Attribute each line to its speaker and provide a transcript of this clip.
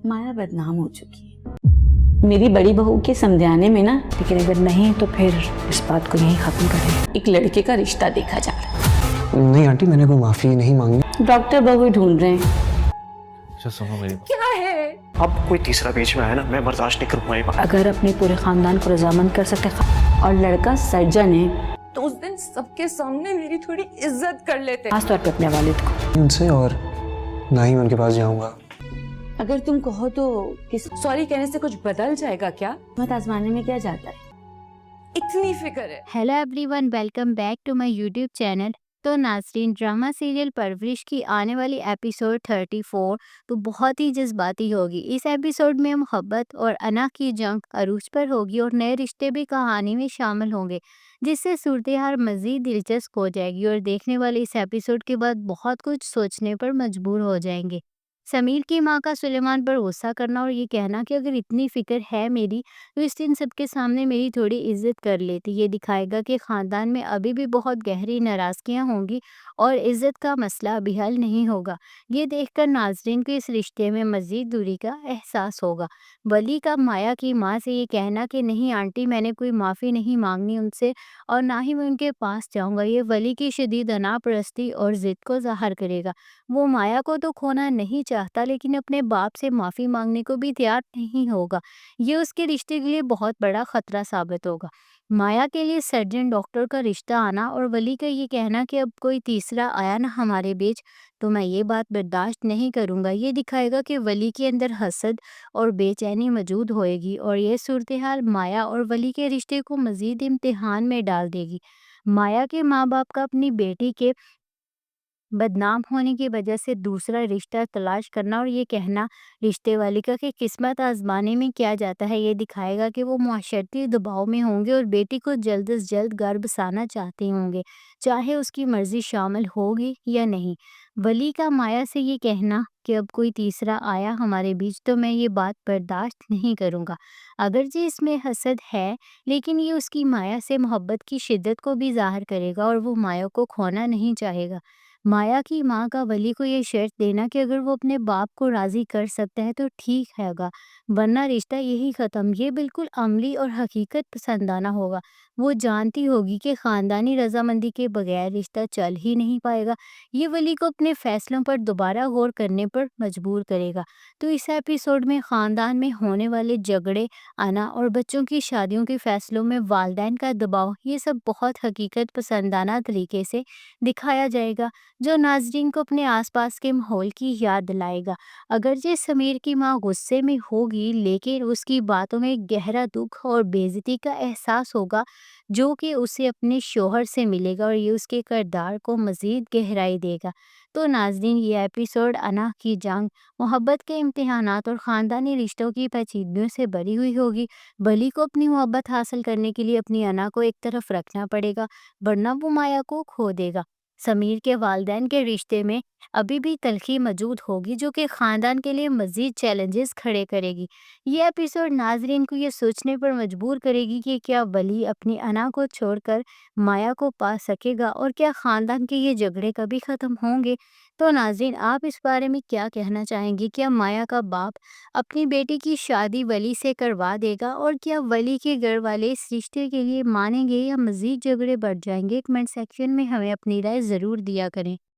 Speaker 1: माया बदनाम हो चुकी है मेरी बड़ी बहू के समझाने में ना, लेकिन अगर नहीं तो फिर इस बात को यहीं खत्म करें। एक लड़के का रिश्ता देखा जा रहा है।
Speaker 2: नहीं आंटी, मैंने कोई माफी नहीं मांगी।
Speaker 1: डॉक्टर बहू ढूंढ रहे हैं।
Speaker 3: अच्छा सुनो मेरी बात।
Speaker 1: क्या है?
Speaker 2: अब कोई तीसरा बीच में आया ना, मैं बर्दाश्त नहीं करूंगा ये बात।
Speaker 1: अगर अपने पूरे खानदान को रजामंद कर सकते और लड़का सर्जन है
Speaker 4: तो उस दिन सबके सामने मेरी थोड़ी इज्जत कर लेते।
Speaker 1: खास तौर पे अपने वालिद को।
Speaker 2: उनसे और ना ही मैं उनके पास जाऊंगा।
Speaker 1: अगर तुम कहो तो
Speaker 4: सॉरी कहने से कुछ बदल जाएगा क्या?
Speaker 1: मत आजमाने में क्या जाता है।
Speaker 4: इतनी फिक्र है।
Speaker 5: Hello everyone, welcome back to my YouTube channel. तो नाज़रीन, ड्रामा सीरियल परवरिश की आने वाली एपिसोड 34 तो बहुत ही जज्बाती होगी। इस एपिसोड में मोहब्बत और अना की जंग अरूज पर होगी और नए रिश्ते भी कहानी में शामिल होंगे, जिससे सूरत हाल मज़ीद दिलचस्प हो जाएगी और देखने वाले इस एपिसोड के बाद बहुत कुछ सोचने पर मजबूर हो जाएंगे। समीर की माँ का सुलेमान पर गुस्सा करना और ये कहना कि अगर इतनी फिक्र है मेरी तो इस दिन सबके सामने मेरी थोड़ी इज्जत कर लेती, ये दिखाएगा कि ख़ानदान में अभी भी बहुत गहरी नाराज़गियाँ होंगी और इज्जत का मसला अभी हल नहीं होगा। ये देखकर नाजरीन को इस रिश्ते में मज़ीद दूरी का एहसास होगा। वली का माया की माँ से ये कहना कि नहीं आंटी, मैंने कोई माफ़ी नहीं मांगनी उनसे और ना ही मैं उनके पास जाऊँगा, ये वली की शदीद अनापरस्ती और ज़िद को ज़ाहिर करेगा। वो माया को तो खोना नहीं चाहता, लेकिन अपने बाप से माफ़ी मांगने को भी तैयार नहीं होगा। ये उसके रिश्ते के लिए बहुत बड़ा खतरा साबित होगा। माया के लिए सर्जन डॉक्टर का रिश्ता आना और वली का ये कहना कि अब कोई तीसरा आया ना हमारे बीच तो मैं ये बात बर्दाश्त नहीं करूँगा, ये दिखाएगा कि वली के अंदर हसद और बेचैनी मौजूद होएगी और ये सूरत हाल माया और वली के रिश्ते को मज़ीद इम्तिहान में डाल देगी। माया के माँ बाप का अपनी बेटी के बदनाम होने की वजह से दूसरा रिश्ता तलाश करना और ये कहना रिश्ते वाले का कि किस्मत आजमाने में क्या जाता है, ये दिखाएगा कि वो माशरती दबाव में होंगे और बेटी को जल्द से जल्द घर बसाना चाहते होंगे, चाहे उसकी मर्जी शामिल होगी या नहीं। वली का माया से ये कहना कि अब कोई तीसरा आया हमारे बीच तो मैं ये बात बर्दाश्त नहीं करूँगा। अगर जी इसमें हसद है, लेकिन ये उसकी माया से मोहब्बत की शिद्दत को भी ज़ाहिर करेगा और वो माया को खोना नहीं चाहेगा। माया की माँ का वली को ये शर्त देना कि अगर वो अपने बाप को राज़ी कर सकता है तो ठीक हैगा, वरना रिश्ता यही ख़त्म। ये बिल्कुल अमली और हकीकत पसंदाना होगा। वो जानती होगी कि ख़ानदानी रजामंदी के बगैर रिश्ता चल ही नहीं पाएगा। ये वली को अपने फ़ैसलों पर दोबारा गौर करने पर मजबूर करेगा। तो इस एपिसोड में ख़ानदान में होने वाले झगड़े, अना और बच्चों की शादियों के फ़ैसलों में वालिदैन का दबाव, ये सब बहुत हकीकत पसंदाना तरीके से दिखाया जाएगा, जो नाजरीन को अपने आसपास के माहौल की याद दिलाएगा। अगर ये समीर की माँ गुस्से में होगी, लेकिन उसकी बातों में गहरा दुख और बेइज्जती का एहसास होगा, जो कि उसे अपने शोहर से मिलेगा और ये उसके किरदार को मज़ीद गहराई देगा। तो नाजरीन, ये एपिसोड अना की जंग, मोहब्बत के इम्तिहानात और ख़ानदानी रिश्तों की पेचीदगियों से भरी हुई होगी। वली को अपनी मोहब्बत हासिल करने के लिए अपनी अना को एक तरफ रखना पड़ेगा, वरना वो माया को खो देगा। समीर के वालिदैन के रिश्ते में अभी भी तलखी मौजूद होगी, जो कि ख़ानदान के लिए मज़ीद चैलेंजेस खड़े करेगी। ये एपिसोड नाजरीन को ये सोचने पर मजबूर करेगी कि क्या वली अपनी अना को छोड़कर माया को पा सकेगा और क्या ख़ानदान के ये झगड़े कभी ख़त्म होंगे। तो नाजरीन, आप इस बारे में क्या कहना चाहेंगे? क्या माया का बाप अपनी बेटी की शादी वली से करवा देगा और क्या वली के घर वाले इस रिश्ते के लिए मानेंगे या मज़ीद झगड़े बढ़ जाएंगे? कमेंट सेक्शन में हमें अपनी राय ज़रूर दिया करें।